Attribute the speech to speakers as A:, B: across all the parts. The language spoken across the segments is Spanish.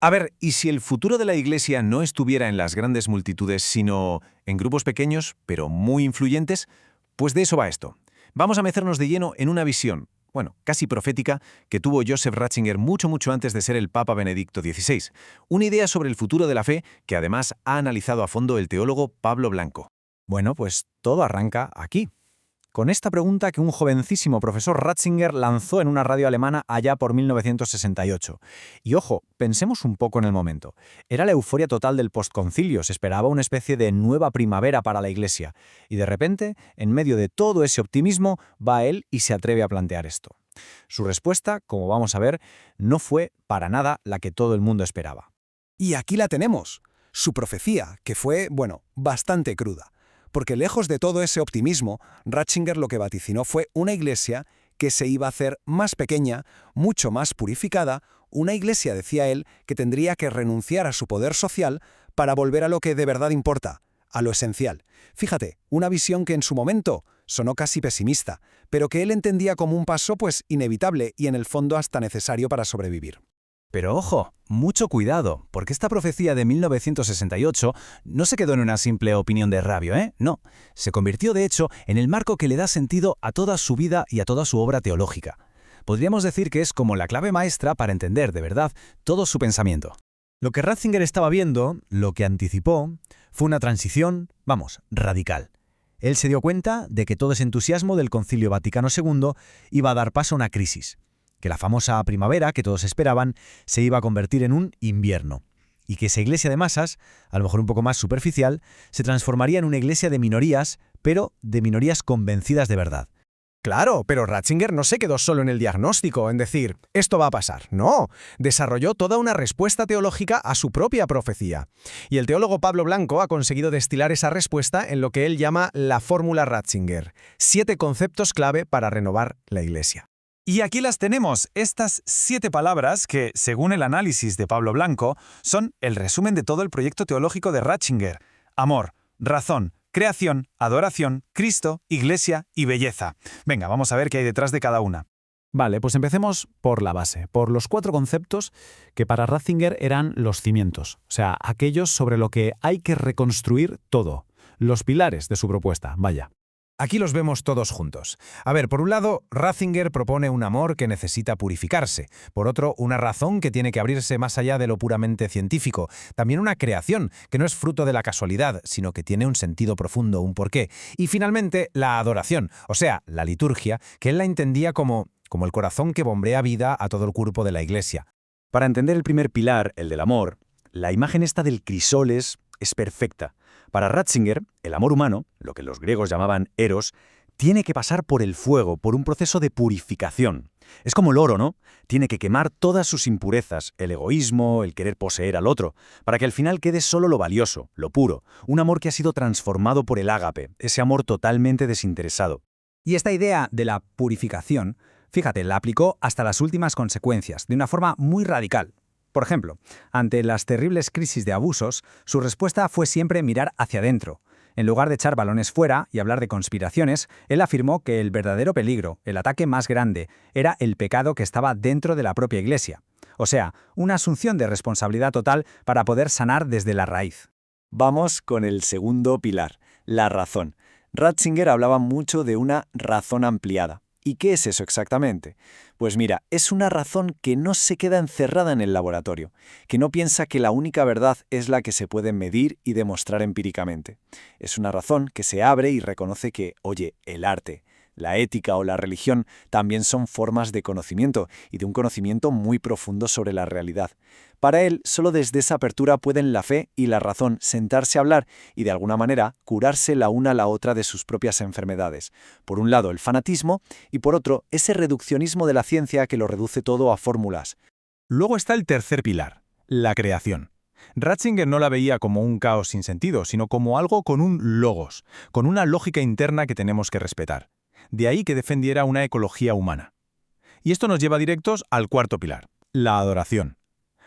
A: A ver, ¿y si el futuro de la Iglesia no estuviera en las grandes multitudes, sino en grupos pequeños, pero muy influyentes? Pues de eso va esto. Vamos a meternos de lleno en una visión, bueno, casi profética, que tuvo Joseph Ratzinger mucho antes de ser el Papa Benedicto XVI. Una idea sobre el futuro de la fe que además ha analizado a fondo el teólogo Pablo Blanco.
B: Bueno, pues todo arranca aquí, con esta pregunta que un jovencísimo profesor Ratzinger lanzó en una radio alemana allá por 1968. Y ojo, pensemos un poco en el momento. Era la euforia total del postconcilio, se esperaba una especie de nueva primavera para la Iglesia. Y de repente, en medio de todo ese optimismo, va él y se atreve a plantear esto. Su respuesta, como vamos a ver, no fue para nada la que todo el mundo esperaba.
C: Y aquí la tenemos, su profecía, que fue, bueno, bastante cruda. Porque lejos de todo ese optimismo, Ratzinger lo que vaticinó fue una iglesia que se iba a hacer más pequeña, mucho más purificada, una iglesia, decía él, que tendría que renunciar a su poder social para volver a lo que de verdad importa, a lo esencial. Fíjate, una visión que en su momento sonó casi pesimista, pero que él entendía como un paso pues inevitable y en el fondo hasta necesario para sobrevivir.
B: Pero ojo, mucho cuidado, porque esta profecía de 1968 no se quedó en una simple opinión de rabio, ¿eh? No, se convirtió de hecho en el marco que le da sentido a toda su vida y a toda su obra teológica. Podríamos decir que es como la clave maestra para entender, de verdad, todo su pensamiento. Lo que Ratzinger estaba viendo, lo que anticipó, fue una transición, radical. Él se dio cuenta de que todo ese entusiasmo del Concilio Vaticano II iba a dar paso a una crisis, que la famosa primavera que todos esperaban se iba a convertir en un invierno, y que esa iglesia de masas, a lo mejor un poco más superficial, se transformaría en una iglesia de minorías, pero de minorías convencidas de verdad.
D: Claro, pero Ratzinger no se quedó solo en el diagnóstico, en decir, esto va a pasar. No, desarrolló toda una respuesta teológica a su propia profecía. Y el teólogo Pablo Blanco ha conseguido destilar esa respuesta en lo que él llama la fórmula Ratzinger, 7 conceptos clave para renovar la iglesia.
E: Y aquí las tenemos, estas 7 palabras que, según el análisis de Pablo Blanco, son el resumen de todo el proyecto teológico de Ratzinger. Amor, razón, creación, adoración, Cristo, iglesia y belleza. Venga, vamos a ver qué hay detrás de cada una.
B: Vale, pues empecemos por la base, por los 4 conceptos que para Ratzinger eran los cimientos, o sea, aquellos sobre lo que hay que reconstruir todo, los pilares de su propuesta, vaya.
A: Aquí los vemos todos juntos. A ver, por un lado, Ratzinger propone un amor que necesita purificarse. Por otro, una razón que tiene que abrirse más allá de lo puramente científico. También una creación, que no es fruto de la casualidad, sino que tiene un sentido profundo, un porqué. Y finalmente, la adoración, o sea, la liturgia, que él la entendía como el corazón que bombea vida a todo el cuerpo de la Iglesia.
B: Para entender el primer pilar, el del amor, la imagen esta del crisol es perfecta. Para Ratzinger, el amor humano, lo que los griegos llamaban eros, tiene que pasar por el fuego, por un proceso de purificación. Es como el oro, ¿no? Tiene que quemar todas sus impurezas, el egoísmo, el querer poseer al otro, para que al final quede solo lo valioso, lo puro, un amor que ha sido transformado por el ágape, ese amor totalmente desinteresado.
F: Y esta idea de la purificación, fíjate, la aplicó hasta las últimas consecuencias, de una forma muy radical. Por ejemplo, ante las terribles crisis de abusos, su respuesta fue siempre mirar hacia adentro. En lugar de echar balones fuera y hablar de conspiraciones, él afirmó que el verdadero peligro, el ataque más grande, era el pecado que estaba dentro de la propia Iglesia. O sea, una asunción de responsabilidad total para poder sanar desde la raíz.
B: Vamos con el segundo pilar, la razón. Ratzinger hablaba mucho de una razón ampliada. ¿Y qué es eso exactamente? Pues mira, es una razón que no se queda encerrada en el laboratorio, que no piensa que la única verdad es la que se puede medir y demostrar empíricamente. Es una razón que se abre y reconoce que, oye, el arte, la ética o la religión también son formas de conocimiento y de un conocimiento muy profundo sobre la realidad. Para él, solo desde esa apertura pueden la fe y la razón sentarse a hablar y de alguna manera curarse la una a la otra de sus propias enfermedades. Por un lado el fanatismo y por otro ese reduccionismo de la ciencia que lo reduce todo a fórmulas.
E: Luego está el tercer pilar, la creación. Ratzinger no la veía como un caos sin sentido, sino como algo con un logos, con una lógica interna que tenemos que respetar. De ahí que defendiera una ecología humana. Y esto nos lleva directos al cuarto pilar, la adoración.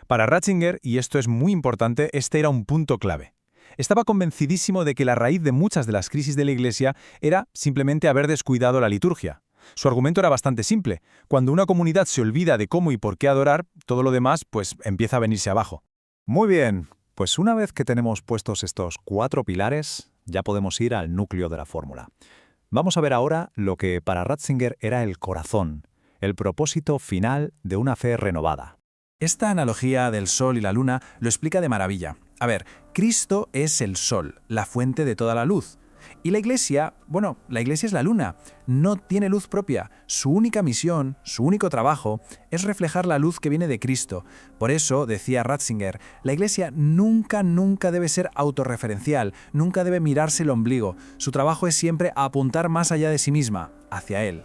E: Para Ratzinger, y esto es muy importante, este era un punto clave. Estaba convencidísimo de que la raíz de muchas de las crisis de la Iglesia era simplemente haber descuidado la liturgia. Su argumento era bastante simple. Cuando una comunidad se olvida de cómo y por qué adorar, todo lo demás pues empieza a venirse abajo.
B: Muy bien, pues una vez que tenemos puestos estos 4 pilares, ya podemos ir al núcleo de la fórmula. Vamos a ver ahora lo que para Ratzinger era el corazón, el propósito final de una fe renovada.
G: Esta analogía del sol y la luna lo explica de maravilla. A ver, Cristo es el sol, la fuente de toda la luz. Y la Iglesia, bueno, la Iglesia es la luna, no tiene luz propia. Su única misión, su único trabajo, es reflejar la luz que viene de Cristo. Por eso, decía Ratzinger, la Iglesia nunca debe ser autorreferencial, nunca debe mirarse el ombligo. Su trabajo es siempre apuntar más allá de sí misma, hacia Él.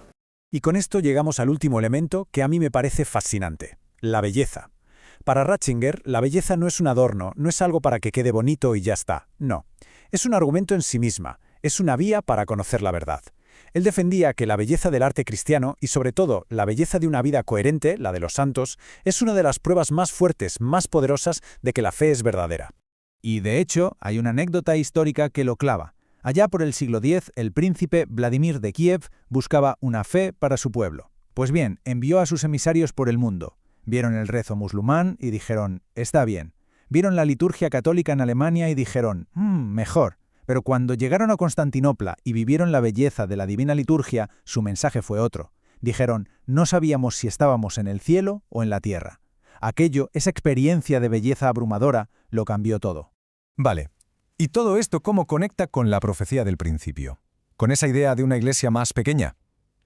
C: Y con esto llegamos al último elemento que a mí me parece fascinante, la belleza. Para Ratzinger, la belleza no es un adorno, no es algo para que quede bonito y ya está, no. Es un argumento en sí misma, es una vía para conocer la verdad. Él defendía que la belleza del arte cristiano, y sobre todo la belleza de una vida coherente, la de los santos, es una de las pruebas más fuertes, más poderosas de que la fe es verdadera.
A: Y de hecho, hay una anécdota histórica que lo clava. Allá por el siglo X, el príncipe Vladimir de Kiev buscaba una fe para su pueblo. Pues bien, envió a sus emisarios por el mundo. Vieron el rezo musulmán y dijeron, está bien. Vieron la liturgia católica en Alemania y dijeron, mejor. Pero cuando llegaron a Constantinopla y vivieron la belleza de la divina liturgia, su mensaje fue otro. Dijeron, no sabíamos si estábamos en el cielo o en la tierra. Aquello, esa experiencia de belleza abrumadora, lo cambió todo.
H: Vale. ¿Y todo esto cómo conecta con la profecía del principio? ¿Con esa idea de una iglesia más pequeña?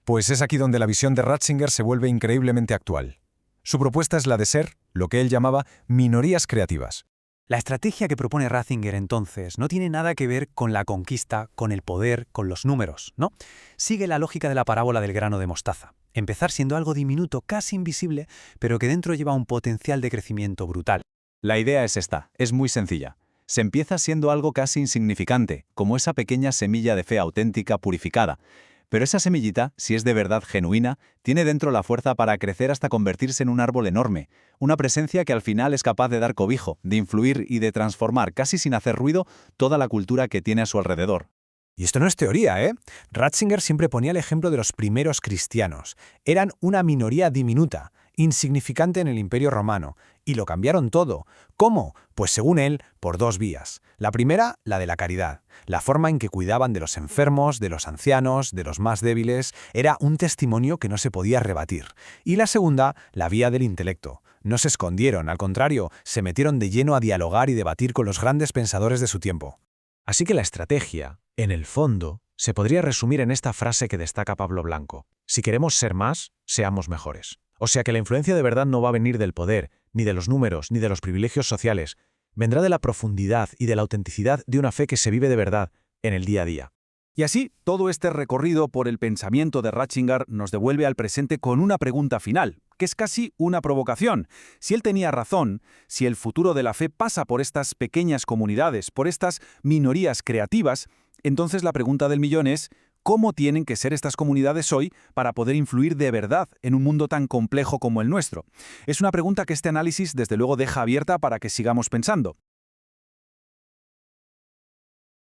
H: Pues es aquí donde la visión de Ratzinger se vuelve increíblemente actual. Su propuesta es la de ser, lo que él llamaba, minorías creativas.
F: La estrategia que propone Ratzinger entonces no tiene nada que ver con la conquista, con el poder, con los números, ¿no? Sigue la lógica de la parábola del grano de mostaza. Empezar siendo algo diminuto, casi invisible, pero que dentro lleva un potencial de crecimiento brutal.
B: La idea es esta, es muy sencilla. Se empieza siendo algo casi insignificante, como esa pequeña semilla de fe auténtica purificada. Pero esa semillita, si es de verdad genuina, tiene dentro la fuerza para crecer hasta convertirse en un árbol enorme, una presencia que al final es capaz de dar cobijo, de influir y de transformar casi sin hacer ruido toda la cultura que tiene a su alrededor.
C: Y esto no es teoría, ¿eh? Ratzinger siempre ponía el ejemplo de los primeros cristianos. Eran una minoría diminuta, insignificante en el Imperio Romano, y lo cambiaron todo. ¿Cómo? Pues según él, por 2 vías. La primera, la de la caridad. La forma en que cuidaban de los enfermos, de los ancianos, de los más débiles, era un testimonio que no se podía rebatir. Y la segunda, la vía del intelecto. No se escondieron, al contrario, se metieron de lleno a dialogar y debatir con los grandes pensadores de su tiempo.
A: Así que la estrategia, en el fondo, se podría resumir en esta frase que destaca Pablo Blanco. Si queremos ser más, seamos mejores. O sea que la influencia de verdad no va a venir del poder, ni de los números, ni de los privilegios sociales. Vendrá de la profundidad y de la autenticidad de una fe que se vive de verdad en el día a día.
G: Y así, todo este recorrido por el pensamiento de Ratzinger nos devuelve al presente con una pregunta final, que es casi una provocación. Si él tenía razón, si el futuro de la fe pasa por estas pequeñas comunidades, por estas minorías creativas, entonces la pregunta del millón es, ¿cómo tienen que ser estas comunidades hoy para poder influir de verdad en un mundo tan complejo como el nuestro? Es una pregunta que este análisis desde luego deja abierta para que sigamos pensando.